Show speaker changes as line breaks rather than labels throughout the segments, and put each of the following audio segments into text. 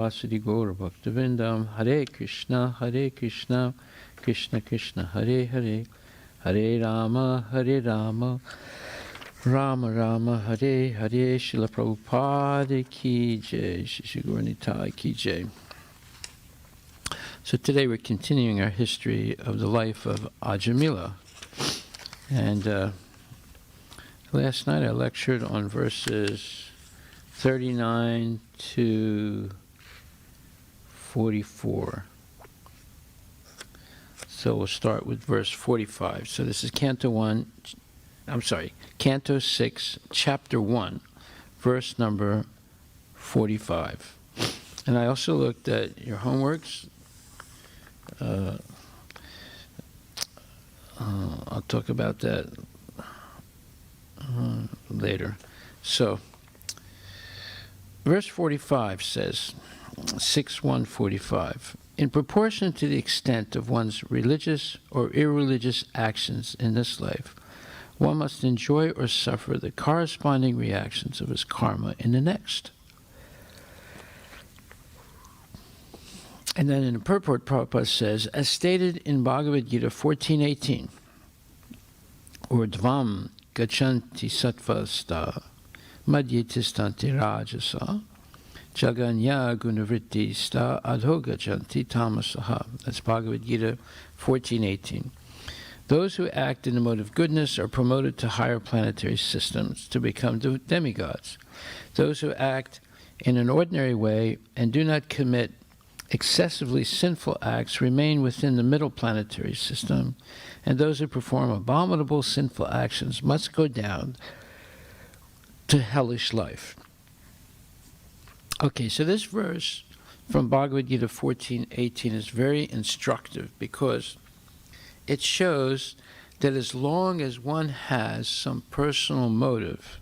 Vasudhi Gaura Bhaktivindam, Hare Krishna, Krishna Krishna, Hare Hare, Hare Rama, Rama Rama, Hare Hare, Srila Prabhupada ki jai, Shri Gaura Nitai ki jai. So today we're continuing our history of the life of Ajamila. And last night I lectured on verses 39 to 44. So we'll start with verse 45. So this is Canto 6, Chapter 1, verse number 45. And I also looked at your homeworks. I'll talk about that later. So, verse 45 says, 6:145, in proportion to the extent of one's religious or irreligious actions in this life, one must enjoy or suffer the corresponding reactions of his karma in the next. And then in the purport, Prabhupada says, as stated in Bhagavad Gita 14:18, Urdvam gachanti sattvasta madhyatistanti rajasa jaganya gunavritti sta adho gachanti tamasaha. That's Bhagavad Gita 14:18. Those who act in the mode of goodness are promoted to higher planetary systems to become demigods. Those who act in an ordinary way and do not commit excessively sinful acts remain within the middle planetary system, and those who perform abominable sinful actions must go down to hellish life. Okay, so this verse from Bhagavad Gita 14:18 is very instructive because it shows that as long as one has some personal motive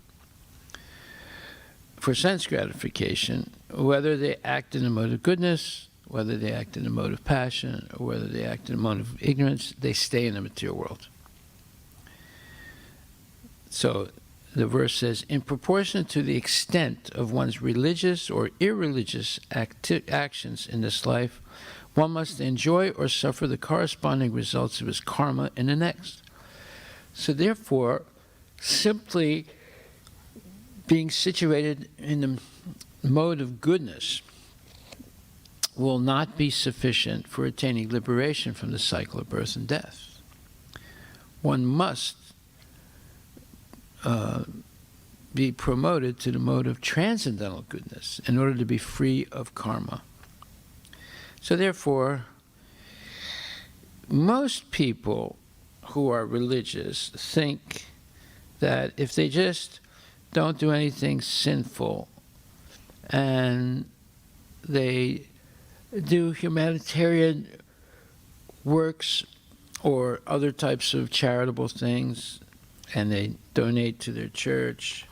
for sense gratification, whether they act in a mode of goodness, whether they act in a mode of passion, or whether they act in a mode of ignorance, they stay in the material world. So the verse says, in proportion to the extent of one's religious or irreligious actions in this life, one must enjoy or suffer the corresponding results of his karma in the next. So therefore, simply being situated in the mode of goodness will not be sufficient for attaining liberation from the cycle of birth and death. One must be promoted to the mode of transcendental goodness in order to be free of karma. So therefore, most people who are religious think that if they just don't do anything sinful and they do humanitarian works or other types of charitable things, and they donate to their church,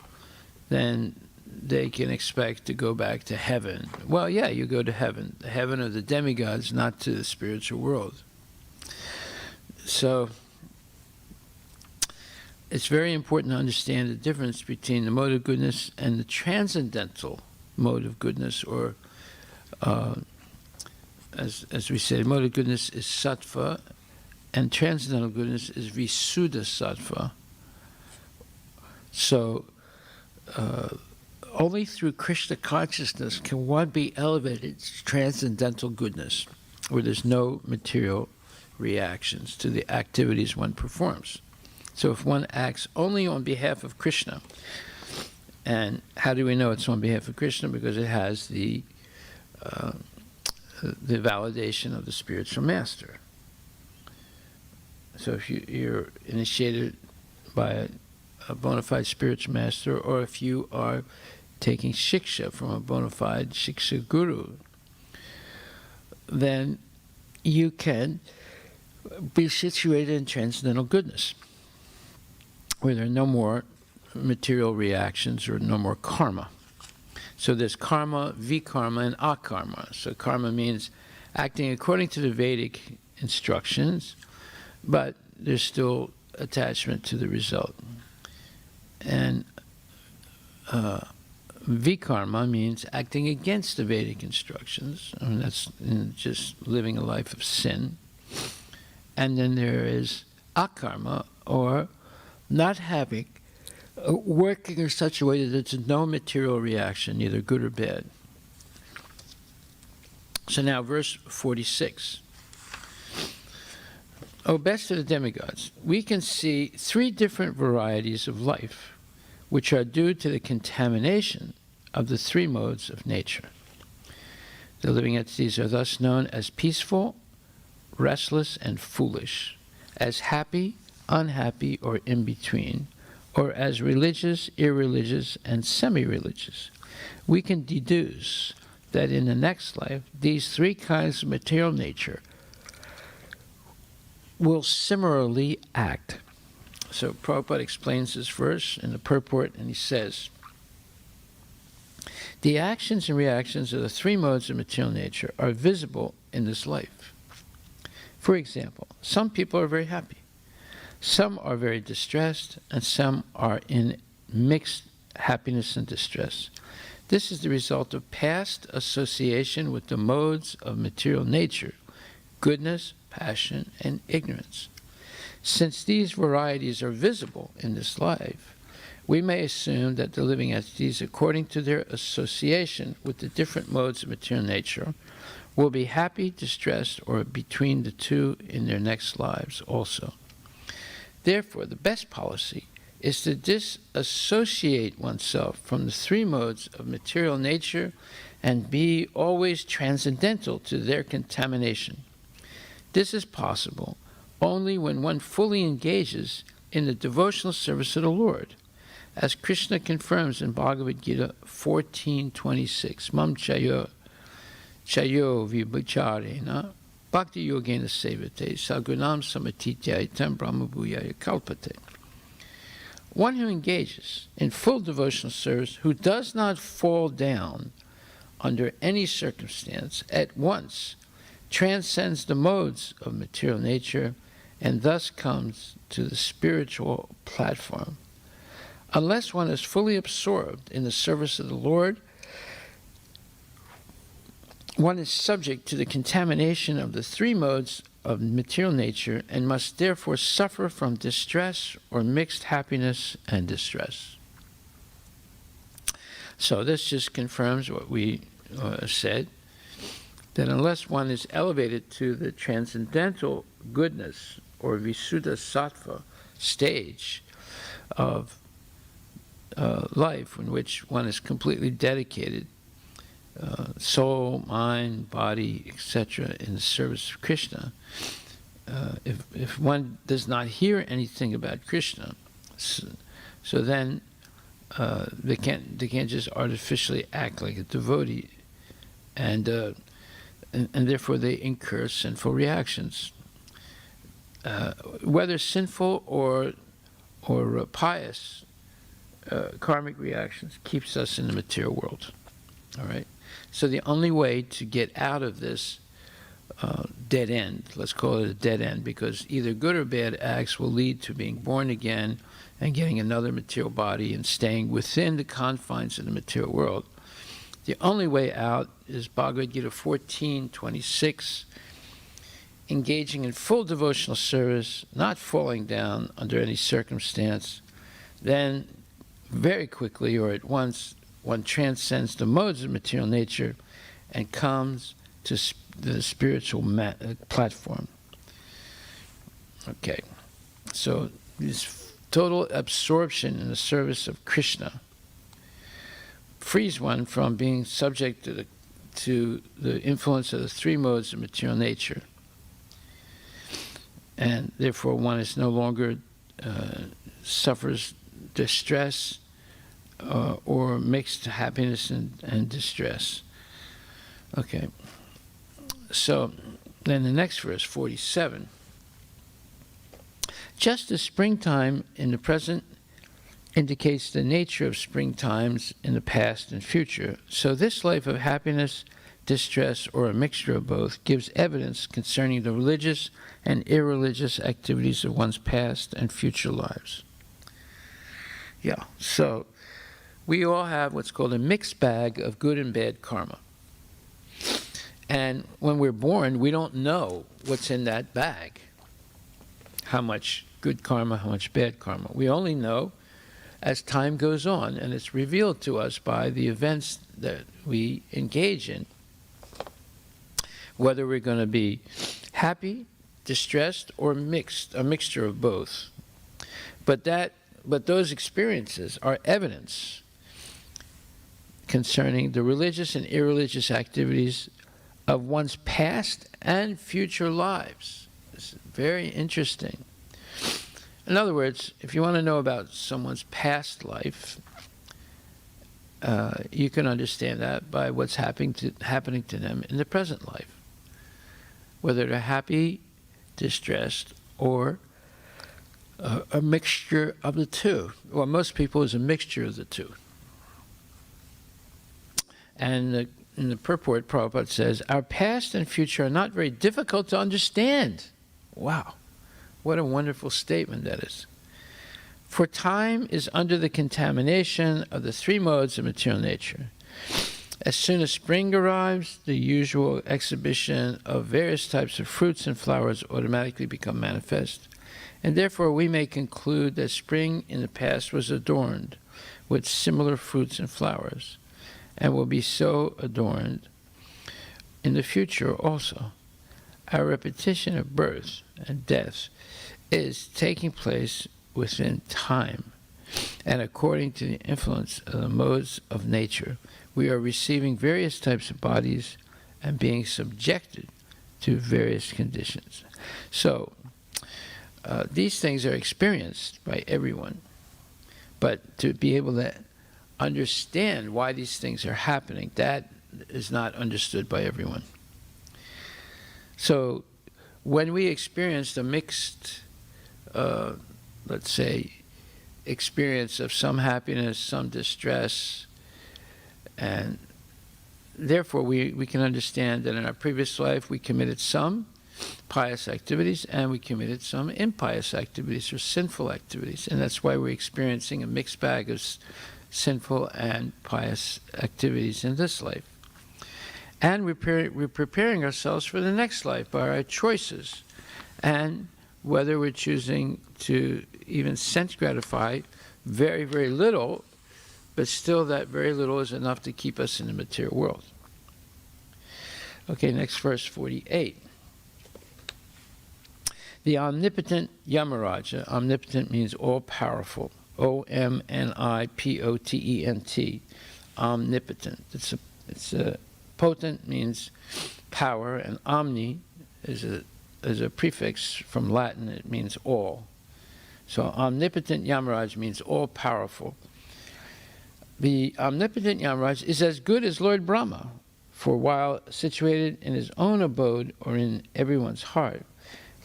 then they can expect to go back to heaven. Well, yeah, you go to heaven, the heaven of the demigods, not to the spiritual world. So it's very important to understand the difference between the mode of goodness and the transcendental mode of goodness, or as we say, mode of goodness is sattva, and transcendental goodness is visuddha sattva. So only through Krishna consciousness can one be elevated to transcendental goodness, where there's no material reactions to the activities one performs. So if one acts only on behalf of Krishna, and how do we know it's on behalf of Krishna? Because it has the validation of the spiritual master. So if you're initiated by a bona fide spiritual master, or if you are taking shiksha from a bona fide shiksha guru, then you can be situated in transcendental goodness, where there are no more material reactions or no more karma. So there's karma, vikarma, and akarma. So karma means acting according to the Vedic instructions, but there's still attachment to the result. And Vikarma means acting against the Vedic instructions. I mean, that's just living a life of sin. And then there is Akarma, or not having, working in such a way that there's no material reaction, either good or bad. So now verse 46. O best of the demigods, we can see three different varieties of life, which are due to the contamination of the three modes of nature. The living entities are thus known as peaceful, restless, and foolish, as happy, unhappy, or in between, or as religious, irreligious, and semi-religious. We can deduce that in the next life, these three kinds of material nature will similarly act. So Prabhupada explains this verse in the purport, and he says, the actions and reactions of the three modes of material nature are visible in this life. For example, some people are very happy, some are very distressed, and some are in mixed happiness and distress. This is the result of past association with the modes of material nature, goodness, passion, and ignorance. Since these varieties are visible in this life, we may assume that the living entities, according to their association with the different modes of material nature, will be happy, distressed, or between the two in their next lives also. Therefore, the best policy is to disassociate oneself from the three modes of material nature and be always transcendental to their contamination. This is possible only when one fully engages in the devotional service of the Lord, as Krishna confirms in Bhagavad Gita 14:26, Mam chayo vibhacharena bhakti yogena sevate sagunam samatitya itam brahmabhuyaya kalpate. One who engages in full devotional service, who does not fall down under any circumstance, at once transcends the modes of material nature and thus comes to the spiritual platform. Unless one is fully absorbed in the service of the Lord, one is subject to the contamination of the three modes of material nature and must therefore suffer from distress or mixed happiness and distress. So this just confirms what we said, that unless one is elevated to the transcendental goodness or Visuddha Sattva stage of life, in which one is completely dedicated, soul, mind, body, etc., in the service of Krishna, if one does not hear anything about Krishna, so then they can't just artificially act like a devotee, and therefore they incur sinful reactions, whether sinful or pious. Karmic reactions keeps us in the material world. All right. So the only way to get out of this dead end, let's call it a dead end, because either good or bad acts will lead to being born again and getting another material body and staying within the confines of the material world. The only way out is Bhagavad Gita 14:26, engaging in full devotional service, not falling down under any circumstance. Then very quickly or at once, one transcends the modes of material nature and comes to the spiritual platform. Okay, so this total absorption in the service of Krishna frees one from being subject to the influence of the three modes of material nature, and therefore one is no longer suffers distress or mixed happiness and distress. Okay, so then the next verse, 47. Just as springtime in the present indicates the nature of springtimes in the past and future, so this life of happiness, distress, or a mixture of both gives evidence concerning the religious and irreligious activities of one's past and future lives. Yeah, so we all have what's called a mixed bag of good and bad karma. And when we're born, we don't know what's in that bag. How much good karma, how much bad karma. We only know as time goes on, and it's revealed to us by the events that we engage in, whether we're going to be happy, distressed, or mixed, a mixture of both. But those experiences are evidence concerning the religious and irreligious activities of one's past and future lives. This is very interesting. In other words, if you want to know about someone's past life, you can understand that by what's happening to them in the present life. Whether they're happy, distressed, or a mixture of the two. Well, most people is a mixture of the two. And in the purport, Prabhupada says, our past and future are not very difficult to understand. Wow, what a wonderful statement that is. For time is under the contamination of the three modes of material nature. As soon as spring arrives, the usual exhibition of various types of fruits and flowers automatically become manifest, and therefore we may conclude that spring in the past was adorned with similar fruits and flowers, and will be so adorned in the future also. Our repetition of birth and death is taking place within time, and according to the influence of the modes of nature, we are receiving various types of bodies and being subjected to various conditions. So, these things are experienced by everyone, but to be able to understand why these things are happening, that is not understood by everyone. So when we experienced a mixed, let's say, experience of some happiness, some distress, and therefore we can understand that in our previous life we committed some pious activities and we committed some impious activities or sinful activities, and that's why we're experiencing a mixed bag of sinful and pious activities in this life. And we're preparing ourselves for the next life by our choices, and whether we're choosing to even sense gratify very, very little, but still that very little is enough to keep us in the material world. Okay, next verse 48. The omnipotent Yamaraja, omnipotent means all-powerful, O-M-N-I-P-O-T-E-N-T, omnipotent. It's a potent means power, and omni is a prefix from Latin. It means all. So omnipotent Yamaraj means all-powerful. The omnipotent Yamaraj is as good as Lord Brahma, for while situated in his own abode or in everyone's heart,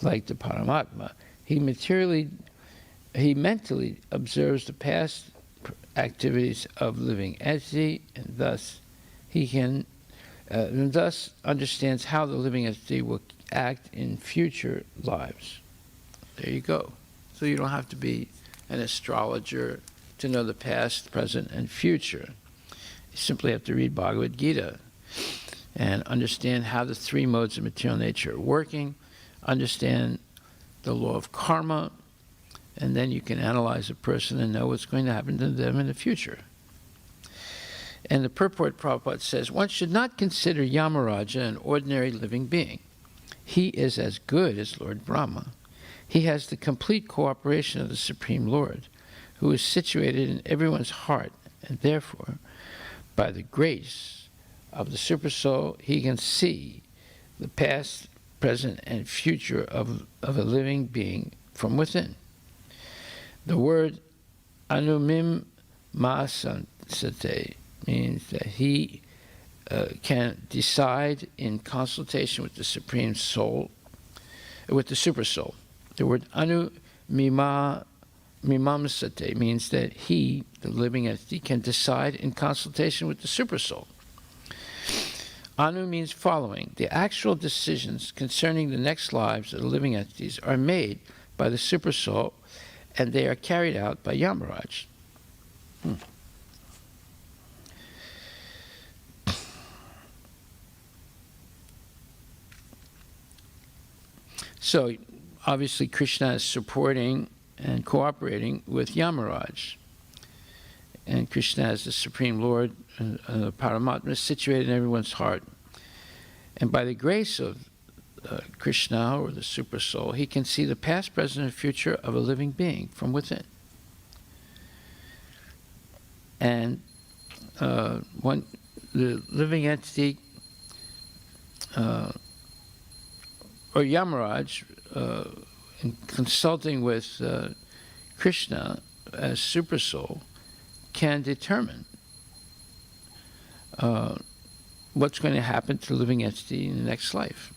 like the Paramatma, he mentally observes the past activities of living entity, and thus he can thus understands how the living entity will act in future lives. There you go. So you don't have to be an astrologer to know the past, present, and future. You simply have to read Bhagavad Gita and understand how the three modes of material nature are working, understand the law of karma, and then you can analyze a person and know what's going to happen to them in the future. And the purport, Prabhupada says, one should not consider Yamaraja an ordinary living being. He is as good as Lord Brahma. He has the complete cooperation of the Supreme Lord, who is situated in everyone's heart, and therefore, by the grace of the Supersoul, he can see the past, present, and future of a living being from within. The word anumim masansate means that he can decide in consultation with the Supreme Soul, with the Super Soul. The word mimamsate means that he, the living entity, can decide in consultation with the Super Soul. Anu means following. The actual decisions concerning the next lives of the living entities are made by the Super Soul, and they are carried out by Yamaraj. So obviously Krishna is supporting and cooperating with Yamaraj. And Krishna as the Supreme Lord, the Paramatma, is situated in everyone's heart. And by the grace of Krishna, or the Super Soul, he can see the past, present, and future of a living being from within. And the living entity, or Yamaraj, in consulting with Krishna as Super Soul, can determine what's going to happen to the living entity in the next life.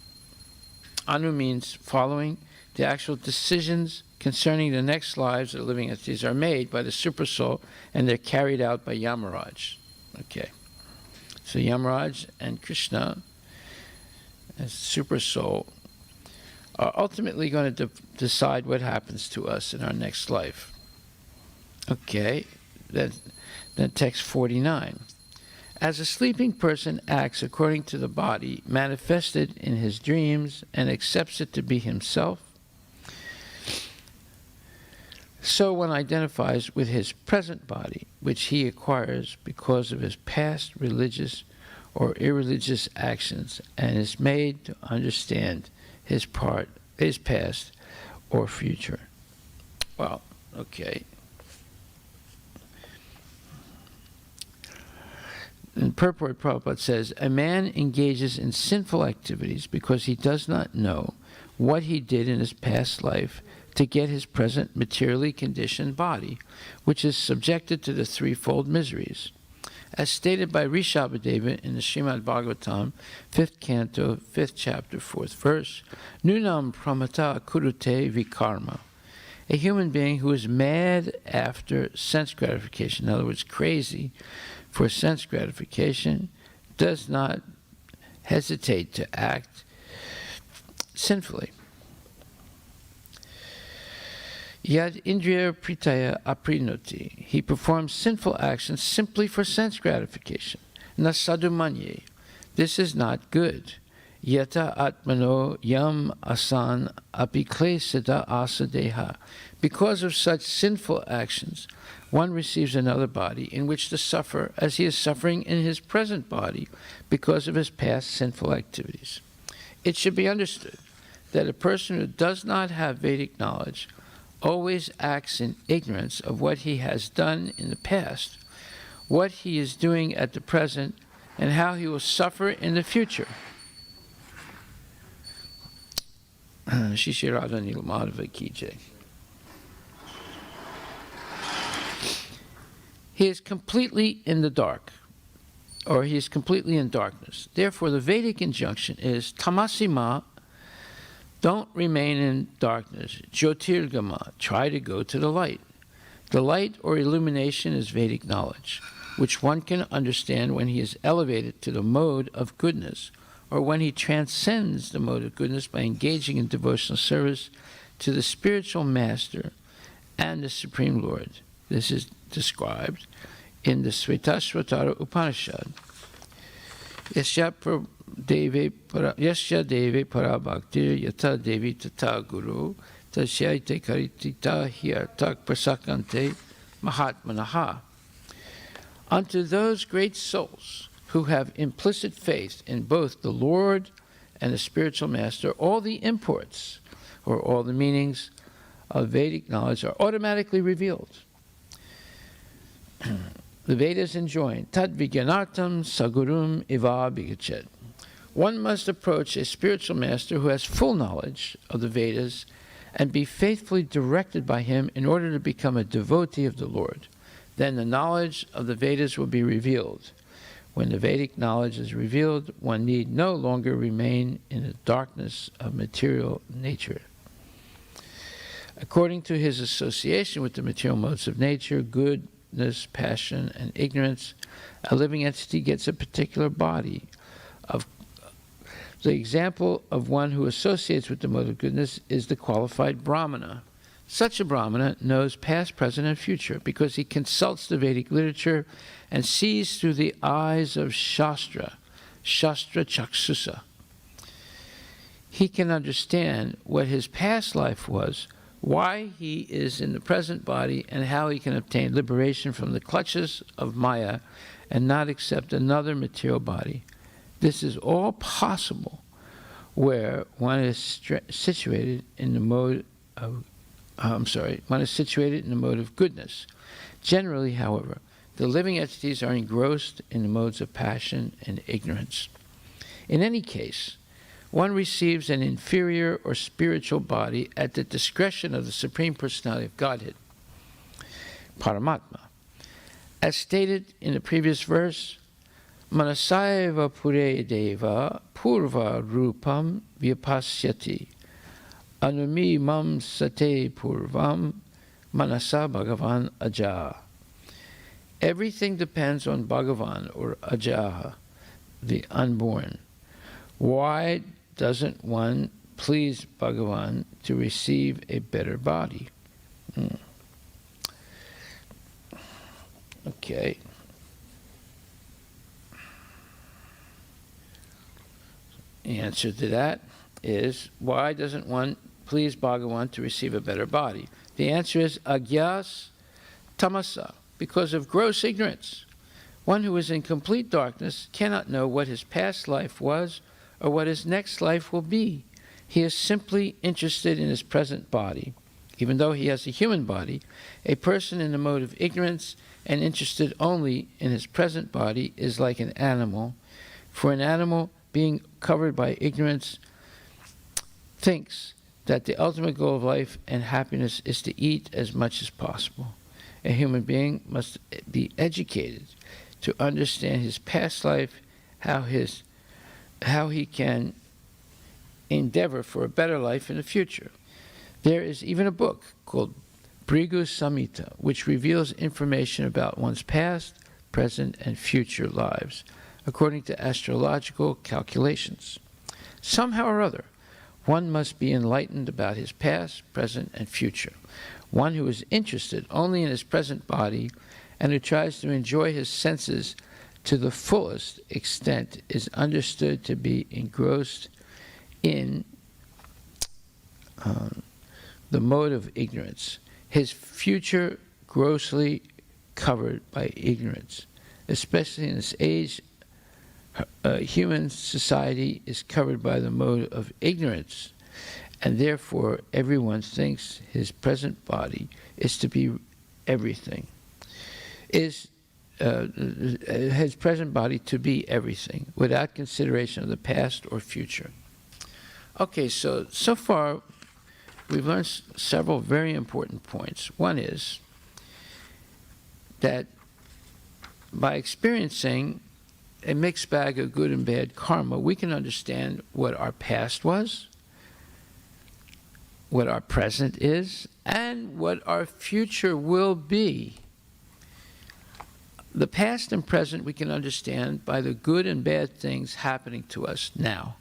Anu means following. The actual decisions concerning the next lives of the living entities are made by the Super Soul, and they're carried out by Yamaraj. Okay. So Yamaraj and Krishna, as Super Soul, are ultimately going to decide what happens to us in our next life. Okay. Then text 49. As a sleeping person acts according to the body manifested in his dreams and accepts it to be himself, so one identifies with his present body, which he acquires because of his past religious or irreligious actions, and is made to understand his past or future. Well, okay. In purport, Prabhupada says, a man engages in sinful activities because he does not know what he did in his past life to get his present materially conditioned body, which is subjected to the threefold miseries. As stated by Rishabhadeva in the Srimad Bhagvatam, 5th canto, 5th chapter, 4th verse, Nunam pramata kurute vikarma. A human being who is mad after sense gratification, in other words, crazy for sense gratification, does not hesitate to act sinfully. Yad indriya pritaya aprinoti. He performs sinful actions simply for sense gratification. Nasadu manye. This is not good. Yata atmano yam asan apiklesita asadeha. Because of such sinful actions, one receives another body in which to suffer as he is suffering in his present body because of his past sinful activities. It should be understood that a person who does not have Vedic knowledge always acts in ignorance of what he has done in the past, what he is doing at the present, and how he will suffer in the future. Shishirada Nilamadava Ki Jai. He is completely in the dark, or he is completely in darkness. Therefore, the Vedic injunction is tamasima, don't remain in darkness. Jyotirgama, try to go to the light. The light or illumination is Vedic knowledge, which one can understand when he is elevated to the mode of goodness, or when he transcends the mode of goodness by engaging in devotional service to the spiritual master and the Supreme Lord. This is described in the Svetasvatara Upanishad. Yasya Devi Parabhaktir Yata Devi Tata Guru Tasyaite Karitita Hyartak Prasakante Mahatmanaha. Unto those great souls who have implicit faith in both the Lord and the spiritual master, all the imports or all the meanings of Vedic knowledge are automatically revealed. The Vedas enjoin Tad Vigyanartam Sagurum Iva Bhigachet. One must approach a spiritual master who has full knowledge of the Vedas and be faithfully directed by him in order to become a devotee of the Lord. Then the knowledge of the Vedas will be revealed. When the Vedic knowledge is revealed, one need no longer remain in the darkness of material nature. According to his association with the material modes of nature, goodness, passion, and ignorance, a living entity gets a particular body. The example of one who associates with the mode of goodness is the qualified Brahmana. Such a Brahmana knows past, present, and future because he consults the Vedic literature and sees through the eyes of Shastra Chaksusa. he can understand what his past life was, why he is in the present body, and how he can obtain liberation from the clutches of Maya and not accept another material body. This is all possible where one is situated in the mode of goodness. Generally, however, the living entities are engrossed in the modes of passion and ignorance. In any case, one receives an inferior or spiritual body at the discretion of the Supreme Personality of Godhead, Paramatma. As stated in the previous verse, Manasaiva Pure Deva Purva Rupam Vyapasyati Anumi Mam Sate Purvam Manasa Bhagavan Ajaha. Everything depends on Bhagavan, or Ajaha, the unborn. Why doesn't one please Bhagavan to receive a better body? Okay. The answer to that is, why doesn't one please Bhagavan to receive a better body? The answer is agyas tamasa, because of gross ignorance. One who is in complete darkness cannot know what his past life was or what his next life will be. He is simply interested in his present body. Even though he has a human body, a person in the mode of ignorance and interested only in his present body is like an animal. For an animal, being covered by ignorance, thinks that the ultimate goal of life and happiness is to eat as much as possible. A human being must be educated to understand his past life, how he can endeavor for a better life in the future. There is even a book called Bhrigu Samhita, which reveals information about one's past, present, and future lives, according to astrological calculations. Somehow or other, one must be enlightened about his past, present, and future. One who is interested only in his present body and who tries to enjoy his senses to the fullest extent is understood to be engrossed in the mode of ignorance, his future grossly covered by ignorance. Especially in this age, human society is covered by the mode of ignorance, and therefore everyone thinks his present body is to be everything, his present body to be everything, without consideration of the past or future. Okay, so far we've learned several very important points. One is that by experiencing a mixed bag of good and bad karma, we can understand what our past was, what our present is, and what our future will be. The past and present we can understand by the good and bad things happening to us now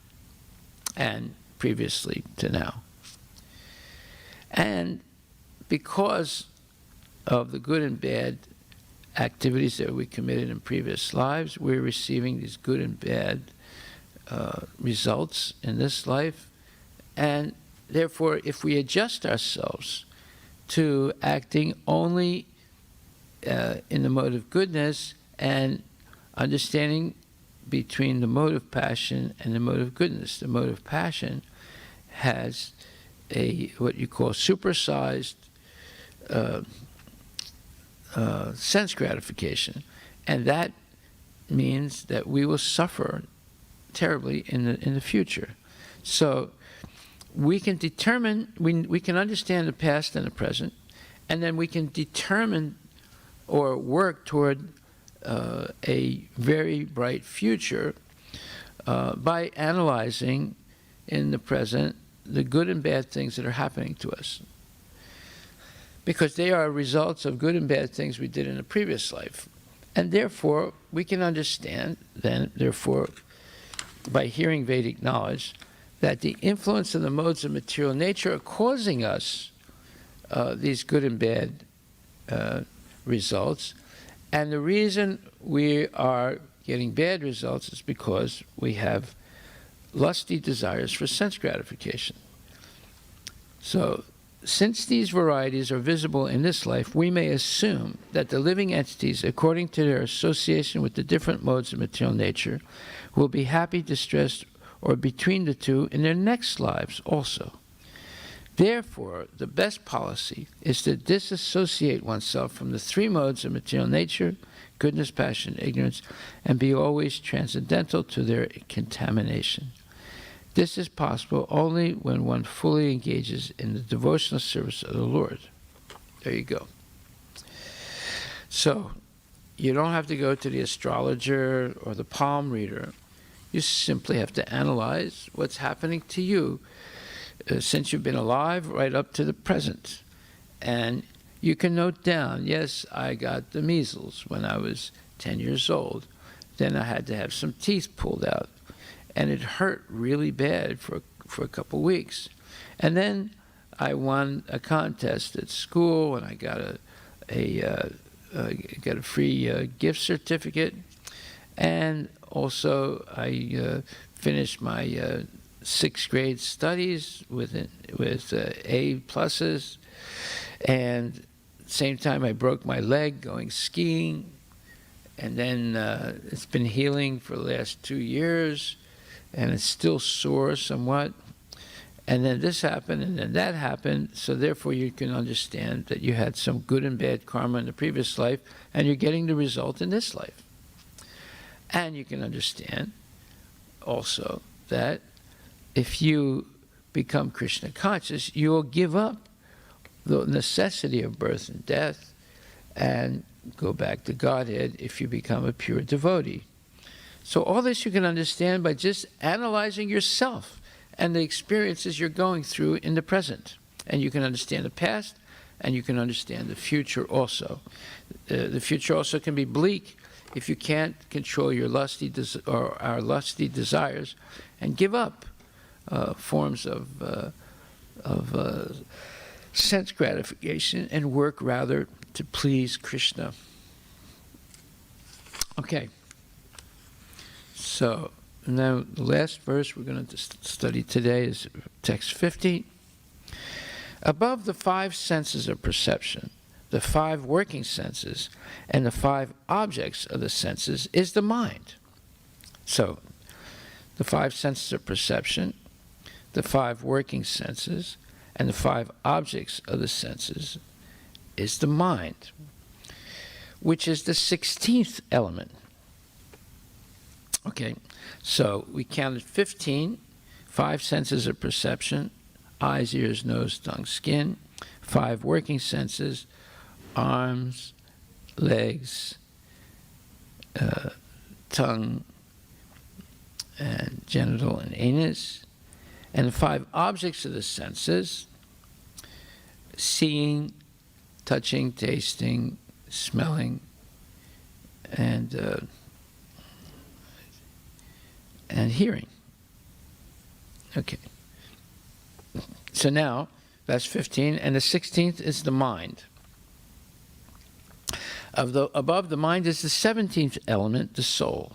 and previously to now. And because of the good and bad activities that we committed in previous lives, we're receiving these good and bad results in this life. And therefore, if we adjust ourselves to acting only in the mode of goodness and understanding between the mode of passion and the mode of goodness, the mode of passion has what you call supersized sense gratification, and that means that we will suffer terribly in the future. So we can determine, we can understand the past and the present, and then we can determine or work toward a very bright future by analyzing in the present the good and bad things that are happening to us, because they are results of good and bad things we did in a previous life. And therefore, we can understand then, therefore, by hearing Vedic knowledge, that the influence of the modes of material nature are causing us these good and bad results. And the reason we are getting bad results is because we have lusty desires for sense gratification. So, since these varieties are visible in this life, we may assume that the living entities, according to their association with the different modes of material nature, will be happy, distressed, or between the two in their next lives also. Therefore, the best policy is to disassociate oneself from the three modes of material nature, goodness, passion, ignorance, and be always transcendental to their contamination. This is possible only when one fully engages in the devotional service of the Lord. There you go. So, you don't have to go to the astrologer or the palm reader. You simply have to analyze what's happening to you since you've been alive right up to the present. And you can note down, yes, I got the measles when I was 10 years old. Then I had to have some teeth pulled out. And it hurt really bad for a couple weeks. And then I won a contest at school, and I got a free gift certificate. And also I finished my 6th grade studies with A pluses. And at the same time I broke my leg going skiing. And then it's been healing for the last 2 years. And it's still sore somewhat. And then this happened, and then that happened. So therefore you can understand that you had some good and bad karma in the previous life, and you're getting the result in this life. And you can understand also that if you become Krishna conscious, you will give up the necessity of birth and death and go back to Godhead if you become a pure devotee. So all this you can understand by just analyzing yourself and the experiences you're going through in the present. And you can understand the past, and you can understand the future also. The future also can be bleak if you can't control your our lusty desires and give up forms of sense gratification and work rather to please Krishna. Okay. So now the last verse we're going to study today is text 50. Above the 5 senses of perception, the 5 working senses, and the 5 objects of the senses is the mind. So the 5 senses of perception, the 5 working senses, and the 5 objects of the senses is the mind, which is the 16th element. Okay, so we counted 15, 5 senses of perception, eyes, ears, nose, tongue, skin, 5 working senses, arms, legs, tongue, and genital and anus, and 5 objects of the senses, seeing, touching, tasting, smelling, and hearing. Okay. So now, that's 15, and the 16th is the mind. Above the mind is the 17th element, the soul,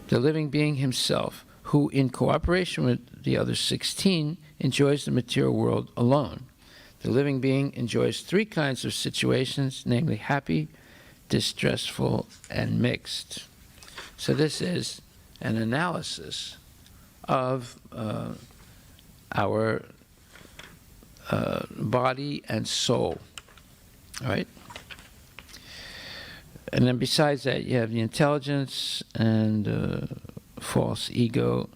the living being himself, who in cooperation with the other 16 enjoys the material world alone. The living being enjoys 3 kinds of situations, namely happy, distressful, and mixed. So this is an analysis of our body and soul, all right? And then besides that, you have the intelligence and false ego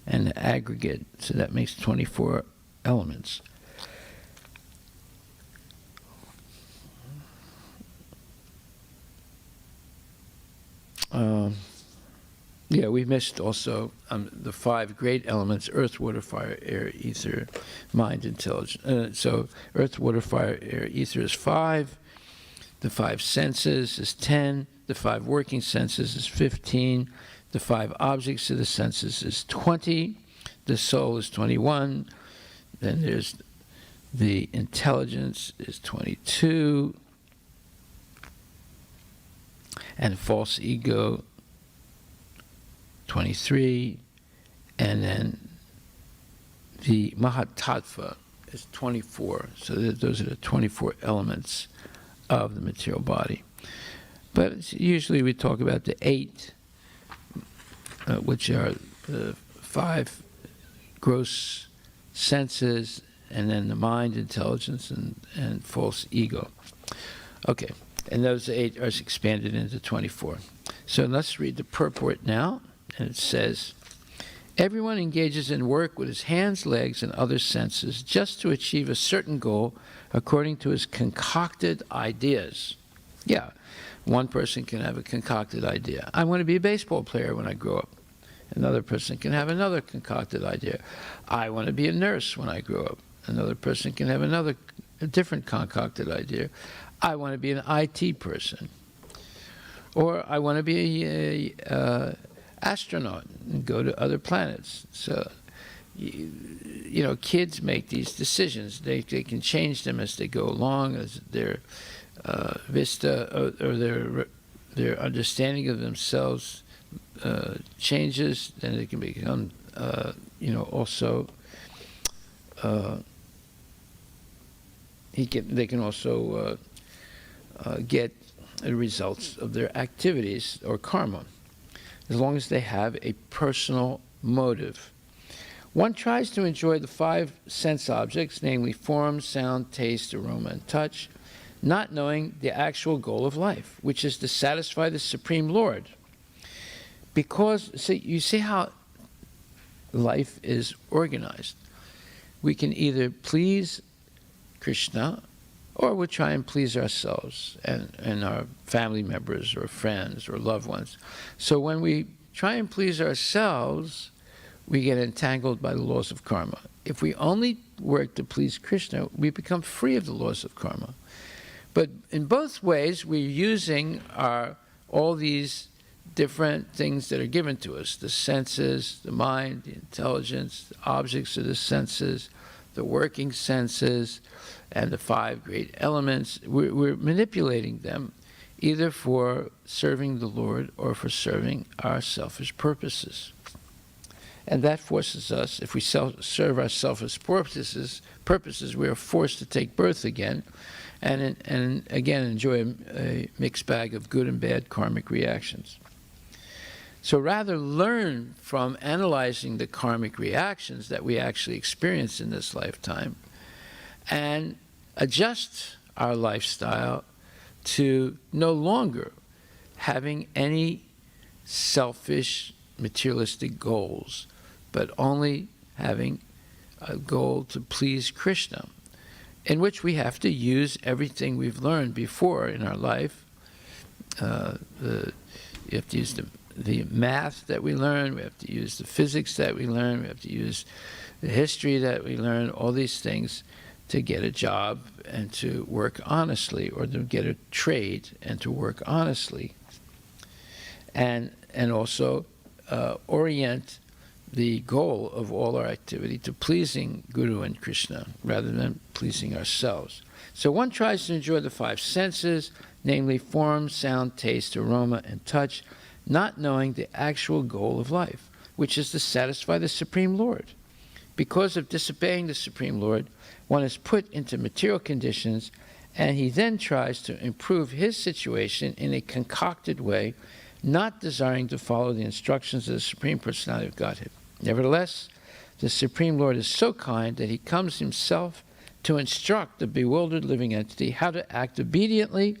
and the aggregate, so that makes 24 elements. Yeah, we missed also the 5 great elements: earth, water, fire, air, ether, mind, intelligence. So earth, water, fire, air, ether is 5. The 5 senses is 10. The 5 working senses is 15. The 5 objects of the senses is 20. The soul is 21. Then there's the intelligence is 22. And false ego, 23, And then the Mahatattva is 24. So those are the 24 elements of the material body. But usually we talk about the 8, which are the 5 gross senses, and then the mind, intelligence, and false ego. Okay, and those 8 are expanded into 24. So let's read the purport now, and it says, everyone engages in work with his hands, legs, and other senses just to achieve a certain goal according to his concocted ideas. Yeah, one person can have a concocted idea. I want to be a baseball player when I grow up. Another person can have another concocted idea. I want to be a nurse when I grow up. Another person can have a different concocted idea. I want to be an IT person. Or I want to be an astronaut and go to other planets. So, you know, kids make these decisions. They can change them as they go along, as their vista or their understanding of themselves changes. Then they can become, you know, also they can also get the results of their activities or karma, as long as they have a personal motive. One tries to enjoy the 5 sense objects, namely form, sound, taste, aroma, and touch, not knowing the actual goal of life, which is to satisfy the Supreme Lord. Because, see, you see how life is organized. We can either please Krishna, or we'll try and please ourselves and our family members or friends or loved ones. So when we try and please ourselves, we get entangled by the laws of karma. If we only work to please Krishna, we become free of the laws of karma. But in both ways, we're using all these different things that are given to us, the senses, the mind, the intelligence, the objects of the senses, the working senses, and the 5 great elements. We're manipulating them either for serving the Lord or for serving our selfish purposes. And that forces us, if we serve our selfish purposes, we are forced to take birth again and again enjoy a mixed bag of good and bad karmic reactions. So rather learn from analyzing the karmic reactions that we actually experience in this lifetime and adjust our lifestyle to no longer having any selfish materialistic goals, but only having a goal to please Krishna, in which we have to use everything we've learned before in our life. You have to use the math that we learn, we have to use the physics that we learn, we have to use the history that we learn, all these things to get a job and to work honestly, or to get a trade and to work honestly. And also orient the goal of all our activity to pleasing Guru and Krishna rather than pleasing ourselves. So one tries to enjoy the 5 senses, namely form, sound, taste, aroma, and touch, not knowing the actual goal of life, which is to satisfy the Supreme Lord. Because of disobeying the Supreme Lord, one is put into material conditions, and he then tries to improve his situation in a concocted way, not desiring to follow the instructions of the Supreme Personality of Godhead. Nevertheless, the Supreme Lord is so kind that he comes himself to instruct the bewildered living entity how to act obediently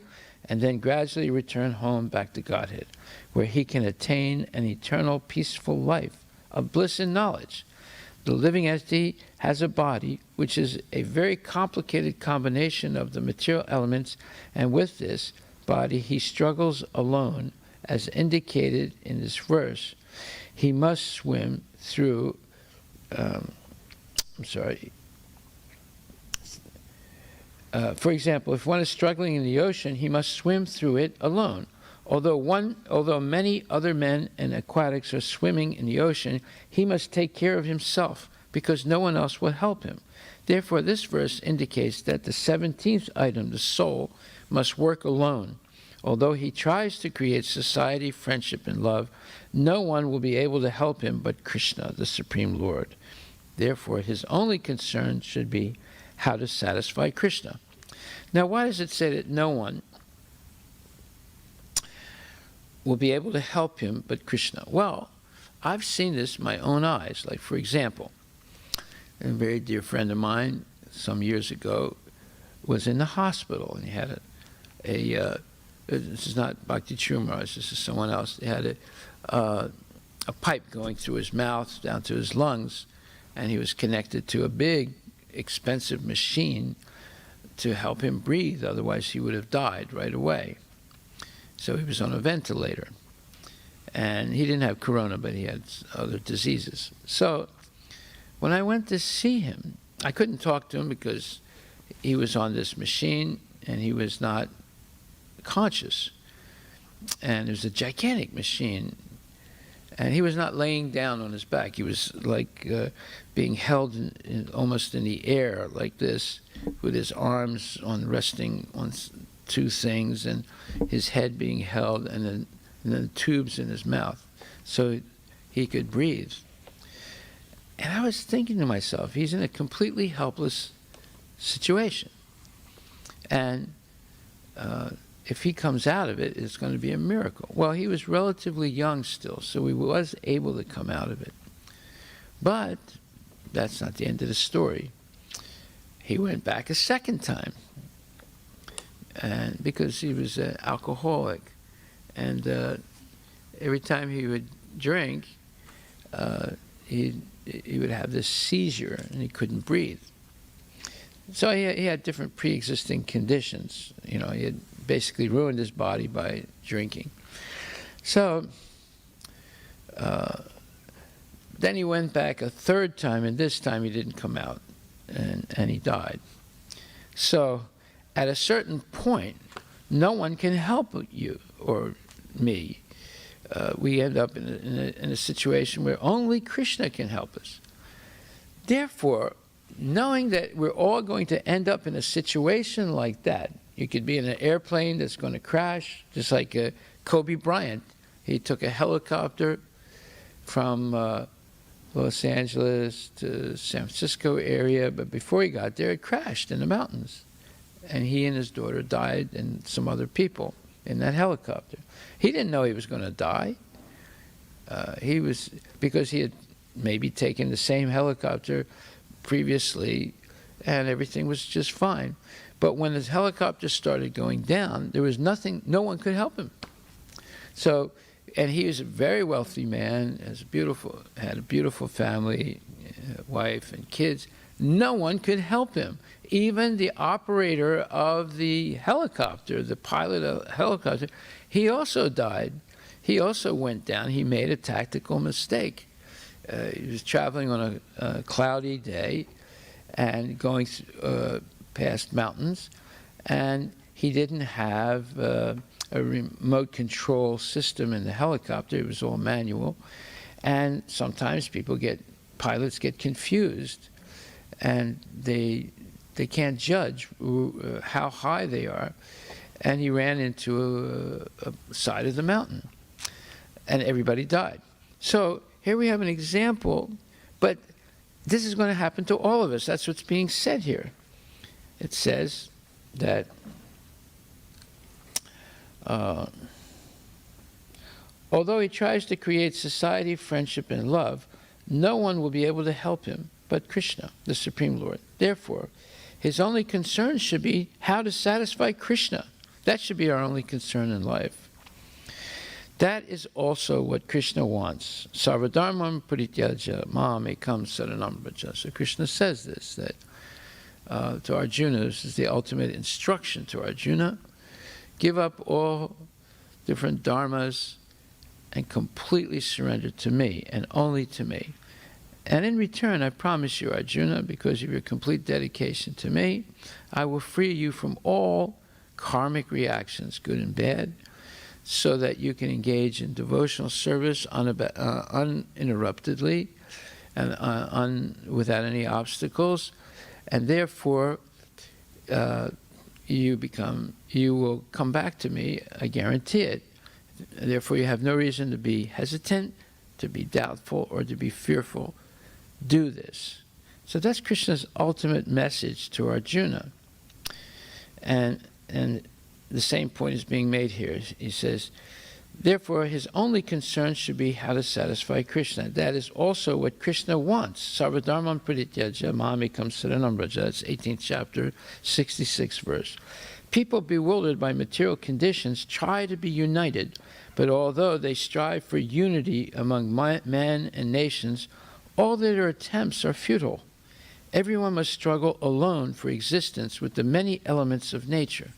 and then gradually return home back to Godhead, where he can attain an eternal peaceful life of bliss and knowledge. The living entity has a body which is a very complicated combination of the material elements, and with this body he struggles alone, as indicated in this verse. He must swim through, for example, if one is struggling in the ocean, he must swim through it alone. Although many other men and aquatics are swimming in the ocean, he must take care of himself because no one else will help him. Therefore, this verse indicates that the 17th item, the soul, must work alone, Although he tries to create society, friendship, and love, no one will be able to help him but Krishna, the Supreme Lord. Therefore, his only concern should be how to satisfy Krishna. Now, why does it say that no one will be able to help him but Krishna? Well, I've seen this in my own eyes. Like, for example, a very dear friend of mine some years ago was in the hospital, and he had this is not Bhakti Maharaj, this is someone else. He had a pipe going through his mouth down to his lungs, and he was connected to a big, expensive machine to help him breathe. Otherwise, he would have died right away. So he was on a ventilator. And he didn't have corona, but he had other diseases. So when I went to see him, I couldn't talk to him because he was on this machine and he was not conscious. And it was a gigantic machine. And he was not laying down on his back. He was like being held almost in the air like this, with his arms resting on two things and his head being held, and then tubes in his mouth so he could breathe. And I was thinking to myself, he's in a completely helpless situation. And if he comes out of it, it's going to be a miracle. Well, he was relatively young still, so he was able to come out of it. But that's not the end of the story. He went back a second time, and because he was an alcoholic. And every time he would drink, he would have this seizure, and he couldn't breathe. So he had different pre-existing conditions. You know, he had basically ruined his body by drinking. So then he went back a third time, and this time he didn't come out, and he died. So at a certain point, no one can help you or me. We end up in a situation where only Krishna can help us. Therefore, knowing that we're all going to end up in a situation like that, you could be in an airplane that's going to crash, just like Kobe Bryant. He took a helicopter from Los Angeles to San Francisco area, but before he got there, it crashed in the mountains. And he and his daughter died, and some other people in that helicopter. He didn't know he was going to die. Because he had maybe taken the same helicopter previously, and everything was just fine. But when his helicopter started going down, there was nothing, no one could help him. So, and he was a very wealthy man, had a beautiful family, wife and kids. No one could help him. Even the operator of the helicopter, the pilot of the helicopter, he also died. He also went down. He made a tactical mistake. He was traveling on a cloudy day and going past mountains, and he didn't have a remote control system in the helicopter. It was all manual. And sometimes pilots get confused, and they can't judge how high they are. And he ran into a side of the mountain, and everybody died. So here we have an example, but this is going to happen to all of us. That's what's being said here. It says that although he tries to create society, friendship, and love, no one will be able to help him but Krishna, the Supreme Lord. Therefore, his only concern should be how to satisfy Krishna. That should be our only concern in life. That is also what Krishna wants. Sarvadharmam parityaja mam ekam saranam vraja. So Krishna says this, that to Arjuna, this is the ultimate instruction to Arjuna. Give up all different dharmas and completely surrender to me, and only to me. And in return, I promise you, Arjuna, because of your complete dedication to me, I will free you from all karmic reactions, good and bad, so that you can engage in devotional service uninterruptedly and without any obstacles. And therefore, you will come back to me, I guarantee it. Therefore, you have no reason to be hesitant, to be doubtful, or to be fearful. Do this. So that's Krishna's ultimate message to Arjuna. And the same point is being made here. He says, therefore, his only concern should be how to satisfy Krishna. That is also what Krishna wants. Sarvadharman parityajya mamekam saranam vraja. That's 18th chapter, 66th verse. People bewildered by material conditions try to be united, but although they strive for unity among men and nations, all their attempts are futile. Everyone must struggle alone for existence with the many elements of nature.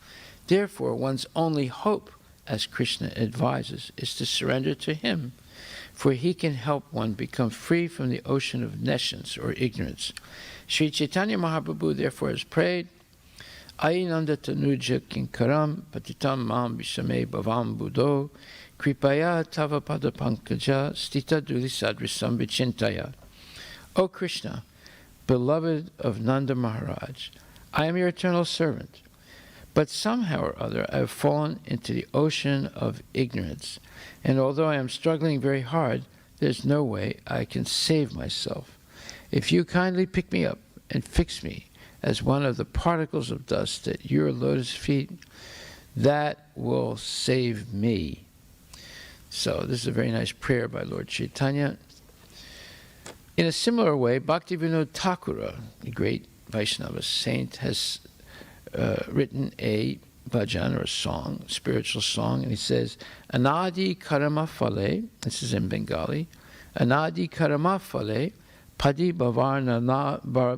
Therefore, one's only hope, as Krishna advises, is to surrender to him, for he can help one become free from the ocean of nescience or ignorance. Sri Chaitanya Mahaprabhu therefore has prayed, Ainanda tanuja kinkaram patitam mam vishame bhavam buddho kripaya tava pada pankaja stita duli sadrisam vichintaya. O Krishna, beloved of Nanda Maharaj, I am your eternal servant. But somehow or other I have fallen into the ocean of ignorance, and although I am struggling very hard, there's no way I can save myself. If you kindly pick me up and fix me as one of the particles of dust at your lotus feet, that will save me. So this is a very nice prayer by Lord Chaitanya. In a similar way, Bhaktivinoda Thakura, the great Vaishnava saint, has written a bhajan, or a song, spiritual song, and he says, Anadi karama phale, this is in Bengali, Anadi karama phale, padi bhavarnava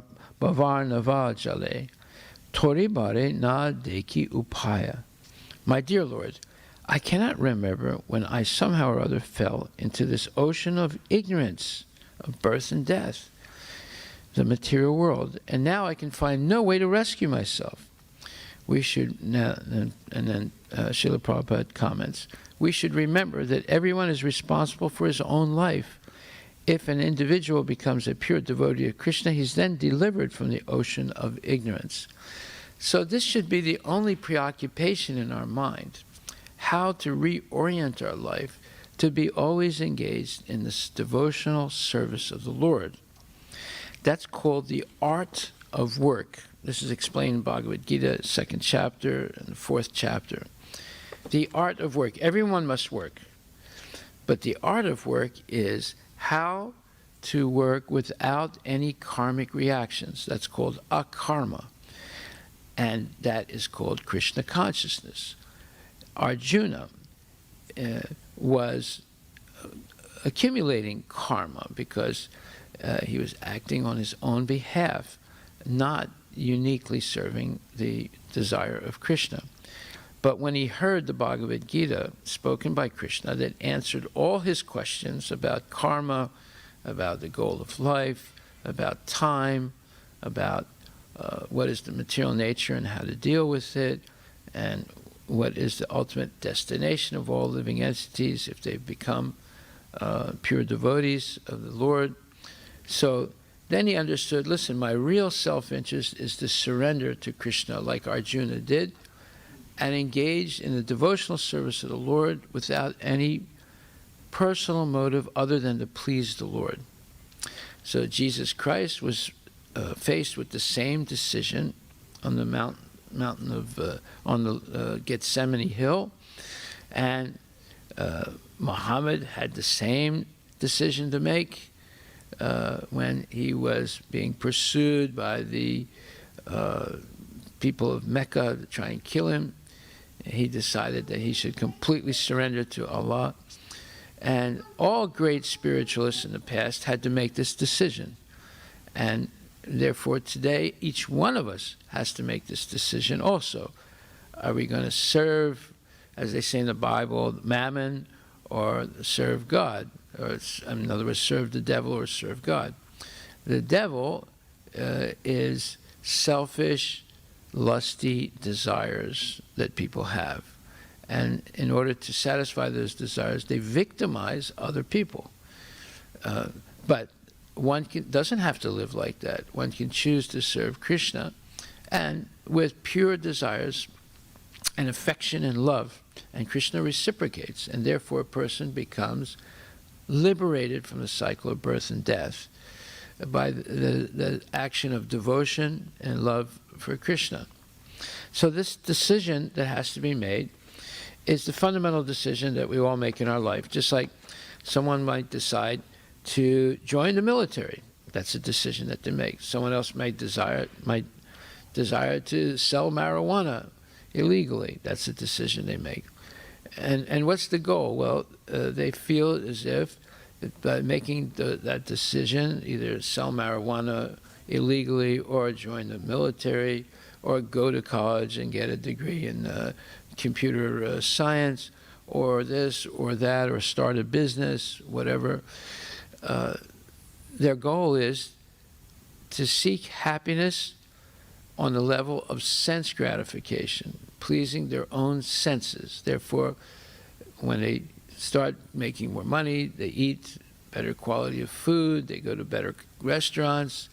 jale, tori bare na deki upaya. My dear Lord, I cannot remember when I somehow or other fell into this ocean of ignorance, of birth and death, the material world, and now I can find no way to rescue myself. We should now, and then Srila Prabhupada comments, we should remember that everyone is responsible for his own life. If an individual becomes a pure devotee of Krishna, he's then delivered from the ocean of ignorance. So this should be the only preoccupation in our mind, how to reorient our life to be always engaged in this devotional service of the Lord. That's called the art of work. This is explained in Bhagavad Gita, 2nd chapter and the 4th chapter. The art of work. Everyone must work. But the art of work is how to work without any karmic reactions. That's called Akarma. And that is called Krishna Consciousness. Arjuna was accumulating karma because he was acting on his own behalf, not uniquely serving the desire of Krishna. But when he heard the Bhagavad Gita spoken by Krishna that answered all his questions about karma, about the goal of life, about time, about what is the material nature and how to deal with it, and what is the ultimate destination of all living entities if they've become pure devotees of the Lord. So then he understood, listen, my real self-interest is to surrender to Krishna like Arjuna did and engage in the devotional service of the Lord without any personal motive other than to please the Lord. So Jesus Christ was faced with the same decision on the mountain of on the Gethsemane hill, and Muhammad had the same decision to make when he was being pursued by the people of Mecca to try and kill him. He decided that he should completely surrender to Allah. And all great spiritualists in the past had to make this decision. And therefore today, each one of us has to make this decision also. Are we going to serve, as they say in the Bible, Mammon, or serve God? Or, in other words, serve the devil or serve God. The devil is selfish, lusty desires that people have. And in order to satisfy those desires, they victimize other people. But one doesn't have to live like that. One can choose to serve Krishna and with pure desires and affection and love. And Krishna reciprocates, and therefore a person becomes liberated from the cycle of birth and death by the action of devotion and love for Krishna. So this decision that has to be made is the fundamental decision that we all make in our life. Just like someone might decide to join the military. That's a decision that they make. Someone else might desire to sell marijuana illegally. That's a decision they make. And what's the goal? Well, they feel as if by making that decision, either sell marijuana illegally or join the military or go to college and get a degree in computer science or this or that or start a business, whatever. Their goal is to seek happiness on the level of sense gratification, pleasing their own senses. Therefore, when they start making more money, they eat better quality of food, they go to better restaurants,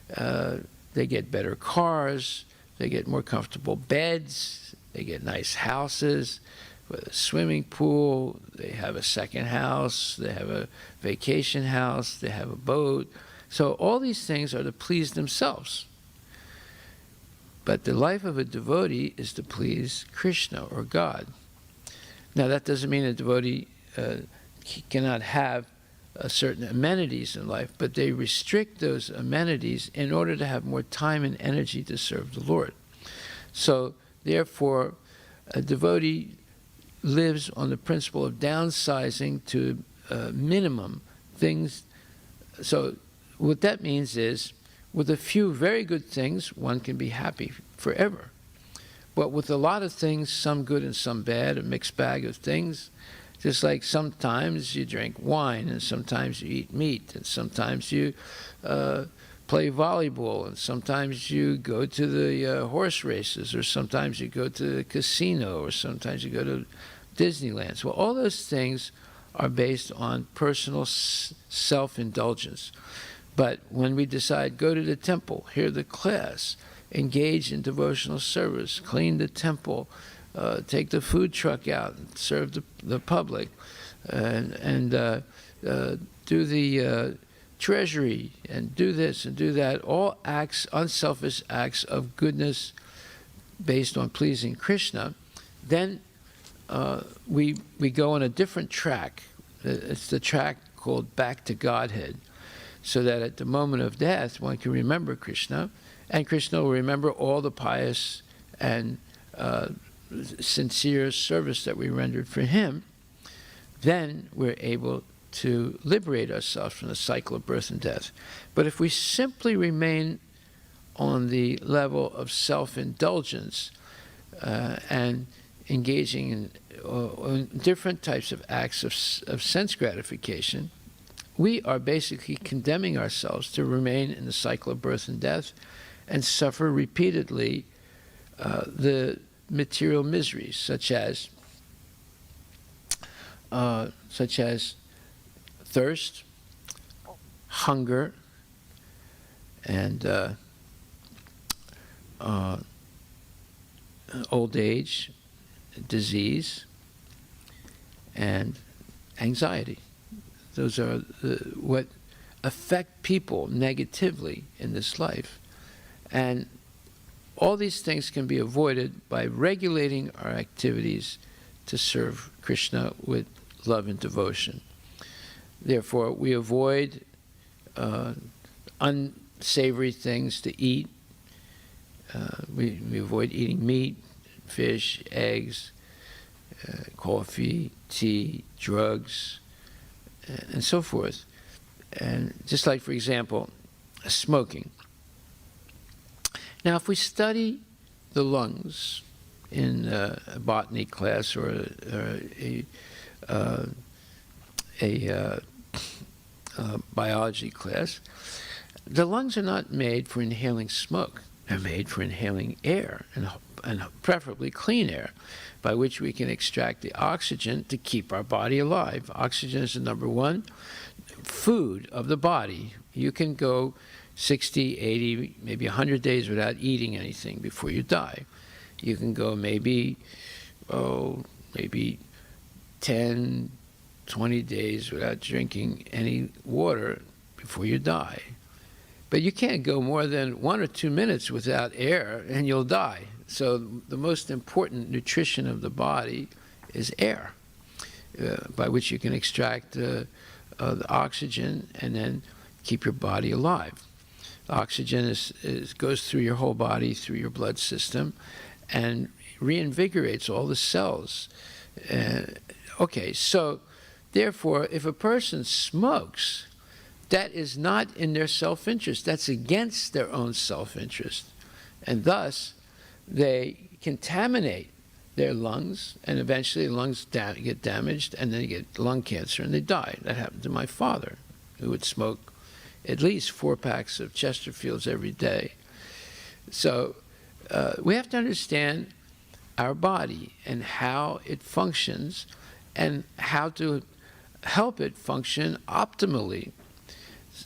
they get better cars, they get more comfortable beds, they get nice houses with a swimming pool, they have a second house, they have a vacation house, they have a boat. So all these things are to please themselves. But the life of a devotee is to please Krishna or God. Now that doesn't mean a devotee cannot have certain amenities in life, but they restrict those amenities in order to have more time and energy to serve the Lord. So therefore, a devotee lives on the principle of downsizing to minimum things. So what that means is, with a few very good things, one can be happy forever. But with a lot of things, some good and some bad, a mixed bag of things, just like sometimes you drink wine, and sometimes you eat meat, and sometimes you play volleyball, and sometimes you go to the horse races, or sometimes you go to the casino, or sometimes you go to Disneyland. Well, all those things are based on personal self-indulgence. But when we decide, go to the temple, hear the class, engage in devotional service, clean the temple, take the food truck out and serve the public, and do the treasury, and do this and do that, all acts, unselfish acts of goodness based on pleasing Krishna, then we go on a different track. It's the track called back to Godhead, so that at the moment of death, one can remember Krishna, and Krishna will remember all the pious and sincere service that we rendered for him. Then we're able to liberate ourselves from the cycle of birth and death. But if we simply remain on the level of self-indulgence and engaging in different types of acts of sense gratification, we are basically condemning ourselves to remain in the cycle of birth and death and suffer repeatedly the material miseries, such as thirst, hunger, and old age, disease, and anxiety. Those are what affect people negatively in this life. And all these things can be avoided by regulating our activities to serve Krishna with love and devotion. Therefore, we avoid unsavory things to eat. We avoid eating meat, fish, eggs, coffee, tea, drugs, and so forth. And just like, for example, smoking. Now, if we study the lungs in a botany class or a biology class, the lungs are not made for inhaling smoke. They're made for inhaling air, and preferably clean air, by which we can extract the oxygen to keep our body alive. Oxygen is the number one food of the body. You can go 60, 80, maybe 100 days without eating anything before you die. You can go maybe 10, 20 days without drinking any water before you die. But you can't go more than 1 or 2 minutes without air and you'll die. So the most important nutrition of the body is air, by which you can extract the oxygen and then keep your body alive. Oxygen goes through your whole body, through your blood system, and reinvigorates all the cells. Okay, so therefore, if a person smokes, that is not in their self-interest. That's against their own self-interest. And thus, they contaminate their lungs, and eventually the lungs get damaged, and then they get lung cancer, and they die. That happened to my father, who would smoke at least 4 packs of Chesterfields every day. So we have to understand our body and how it functions and how to help it function optimally.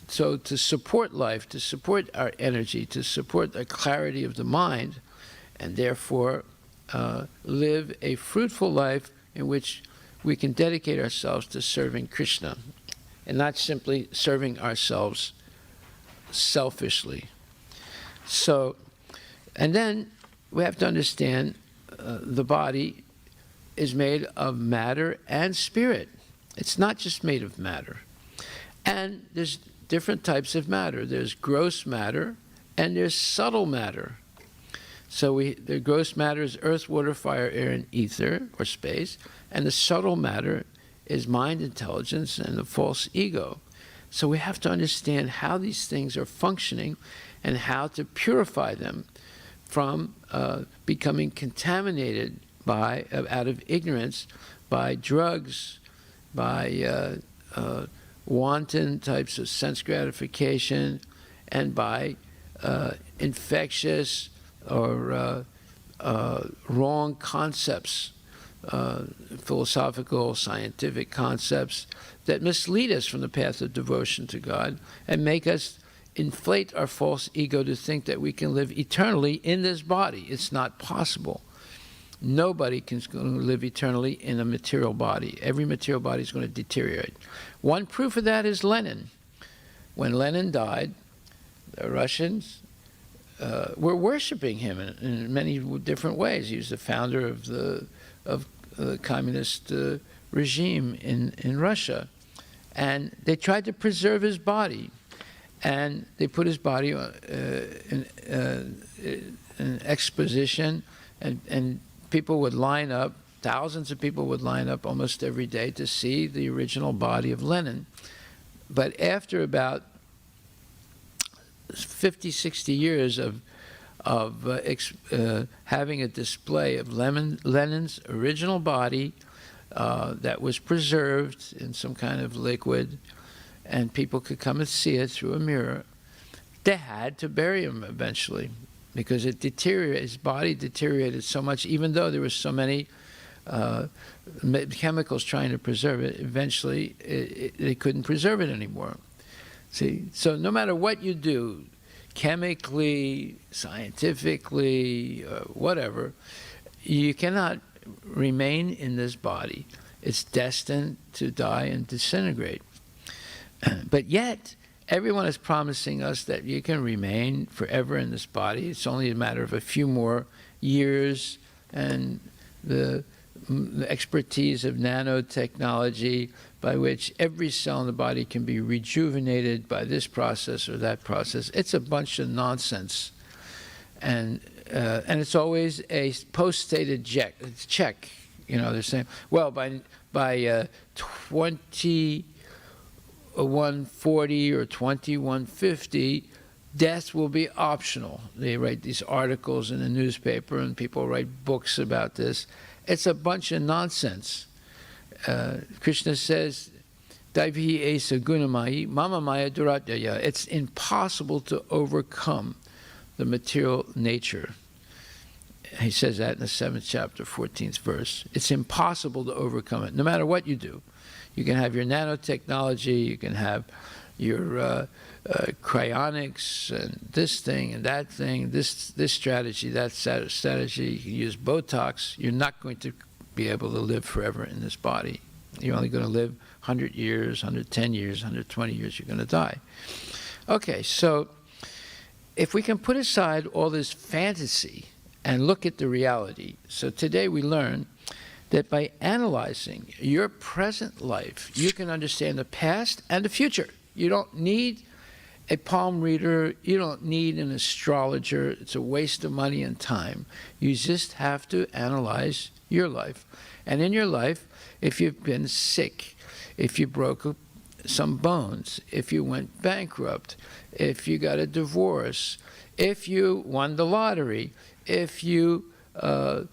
So to support life, to support our energy, to support the clarity of the mind, and therefore live a fruitful life in which we can dedicate ourselves to serving Krishna and not simply serving ourselves selfishly. So, and then we have to understand the body is made of matter and spirit. It's not just made of matter. And there's different types of matter. There's gross matter and there's subtle matter. So the gross matter is earth, water, fire, air, and ether, or space. And the subtle matter is mind, intelligence, and the false ego. So we have to understand how these things are functioning and how to purify them from becoming contaminated out of ignorance by drugs, by wanton types of sense gratification, and by infectious or wrong concepts, philosophical, scientific concepts that mislead us from the path of devotion to God and make us inflate our false ego to think that we can live eternally in this body. It's not possible. Nobody can live eternally in a material body. Every material body is going to deteriorate. One proof of that is Lenin. When Lenin died, the Russians were worshiping him in many different ways. He was the founder of the communist regime in Russia. And they tried to preserve his body. And they put his body in exposition, and people would line up, thousands of people would line up almost every day to see the original body of Lenin. But after about 50, 60 years of having a display of Lenin's original body that was preserved in some kind of liquid, and people could come and see it through a mirror, they had to bury him eventually because it deteriorated. His body deteriorated so much, even though there were so many chemicals trying to preserve it. Eventually, they couldn't preserve it anymore. See, so no matter what you do, chemically, scientifically, whatever, you cannot remain in this body. It's destined to die and disintegrate. But yet, everyone is promising us that you can remain forever in this body. It's only a matter of a few more years, and the expertise of nanotechnology by which every cell in the body can be rejuvenated by this process or that process. It's a bunch of nonsense. And it's always a post-stated check. You know, they're saying, well, by 2140 or 2150, death will be optional. They write these articles in the newspaper, and people write books about this. It's a bunch of nonsense. Krishna says, Daivi esa gunamai mama maya duratyaya. It's impossible to overcome the material nature. He says that in the 7th chapter, 14th verse. It's impossible to overcome it, no matter what you do. You can have your nanotechnology, you can have your cryonics and this thing and that thing, this strategy, that strategy. You can use Botox. You're not going to be able to live forever in this body. You're only going to live 100 years, 110 years, 120 years. You're going to die. Okay, so if we can put aside all this fantasy and look at the reality. So today we learn that by analyzing your present life, you can understand the past and the future. You don't need a palm reader. You don't need an astrologer. It's a waste of money and time. You just have to analyze your life. And in your life, if you've been sick, if you broke some bones, if you went bankrupt, if you got a divorce, if you won the lottery, if you are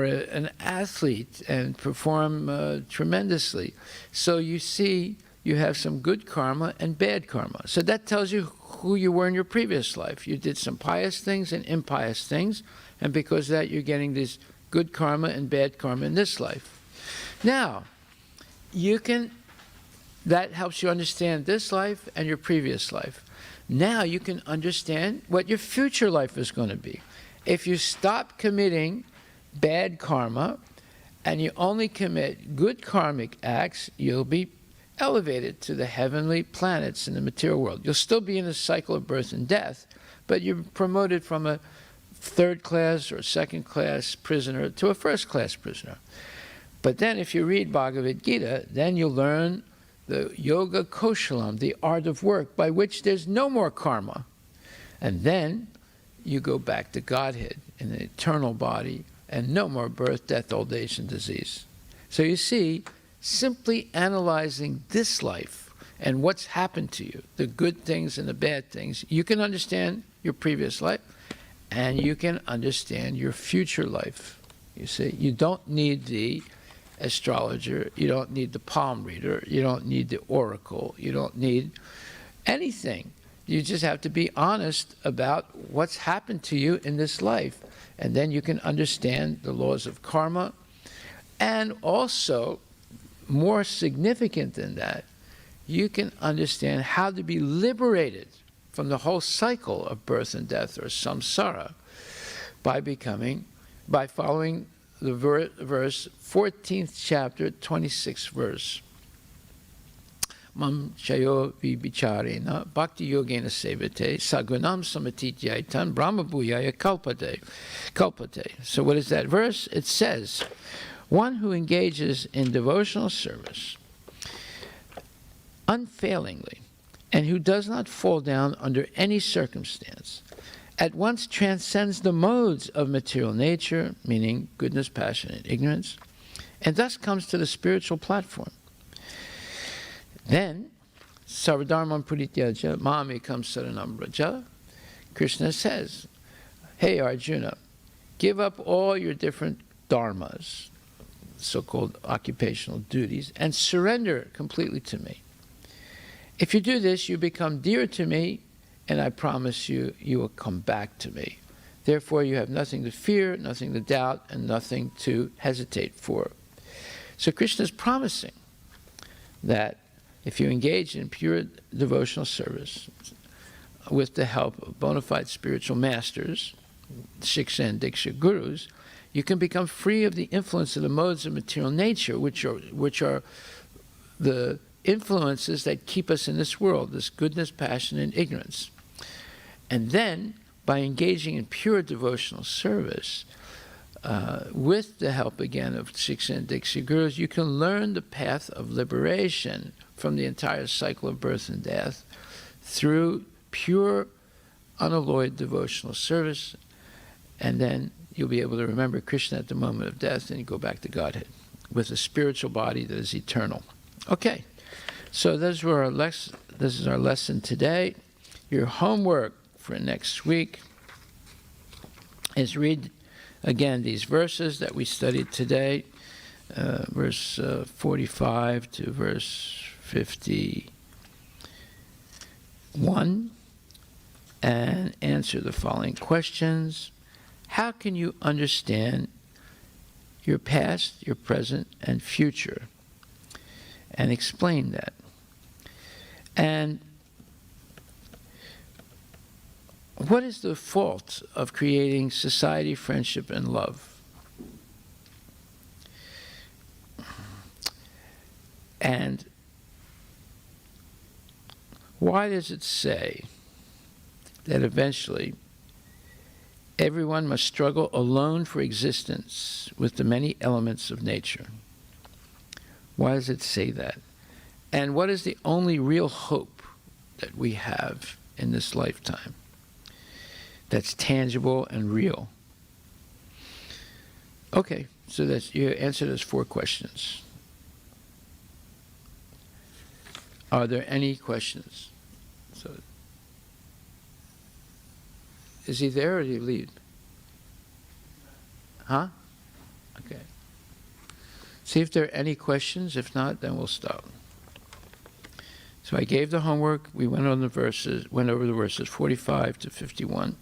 an athlete and perform tremendously. So you see, you have some good karma and bad karma. So that tells you who you were in your previous life. You did some pious things and impious things, and because of that, you're getting this good karma and bad karma in this life. Now, that helps you understand this life and your previous life. Now you can understand what your future life is going to be. If you stop committing bad karma and you only commit good karmic acts, you'll be elevated to the heavenly planets in the material world. You'll still be in the cycle of birth and death, but you're promoted from a third-class or second-class prisoner to a first-class prisoner. But then if you read Bhagavad Gita, then you'll learn the yoga koshalam, the art of work, by which there's no more karma. And then you go back to Godhead in an eternal body and no more birth, death, old age, and disease. So you see, simply analyzing this life and what's happened to you, the good things and the bad things, you can understand your previous life and you can understand your future life. You see, you don't need the astrologer, you don't need the palm reader, you don't need the oracle, you don't need anything. You just have to be honest about what's happened to you in this life, and then you can understand the laws of karma. And also, more significant than that, you can understand how to be liberated from the whole cycle of birth and death, or samsara, by following the verse, 14th chapter, 26th verse. Mam chayo vibicharena bhakti yogena sevate sagunam samatityaitan brahma bhuyaya kalpate. So what is that verse? It says, one who engages in devotional service unfailingly and who does not fall down under any circumstance at once transcends the modes of material nature, meaning goodness, passion, and ignorance, and thus comes to the spiritual platform. Then, Sarvadharmam Purityaja, Mamekam Saranam Vraja, Krishna says, hey Arjuna, give up all your different dharmas, so-called occupational duties, and surrender completely to me. If you do this, you become dear to me, and I promise you, you will come back to me. Therefore, you have nothing to fear, nothing to doubt, and nothing to hesitate for. So Krishna is promising that if you engage in pure devotional service with the help of bona fide spiritual masters, Shiksha and Diksha gurus, you can become free of the influence of the modes of material nature, which are the influences that keep us in this world, this goodness, passion, and ignorance. And then, by engaging in pure devotional service, with the help again of Shiksha and Diksha gurus, you can learn the path of liberation from the entire cycle of birth and death through pure, unalloyed devotional service, and then you'll be able to remember Krishna at the moment of death, and you go back to Godhead with a spiritual body that is eternal. Okay, so this is our lesson today. Your homework for next week is read again these verses that we studied today, verse 45 to verse 51, and answer the following questions. How can you understand your past, your present, and future? And explain that. And what is the fault of creating society, friendship, and love? And why does it say that eventually everyone must struggle alone for existence with the many elements of nature? Why does it say that? And what is the only real hope that we have in this lifetime that's tangible and real? Okay, so that's, you answered those 4 questions. Are there any questions? So, is he there or did he leave? Huh? Okay. See if there are any questions. If not, then we'll stop. So I gave the homework. We went over the verses 45 to 51.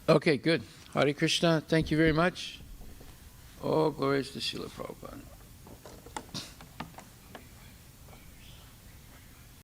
Okay, good. Hare Krishna, thank you very much. All glories to Srila Prabhupada.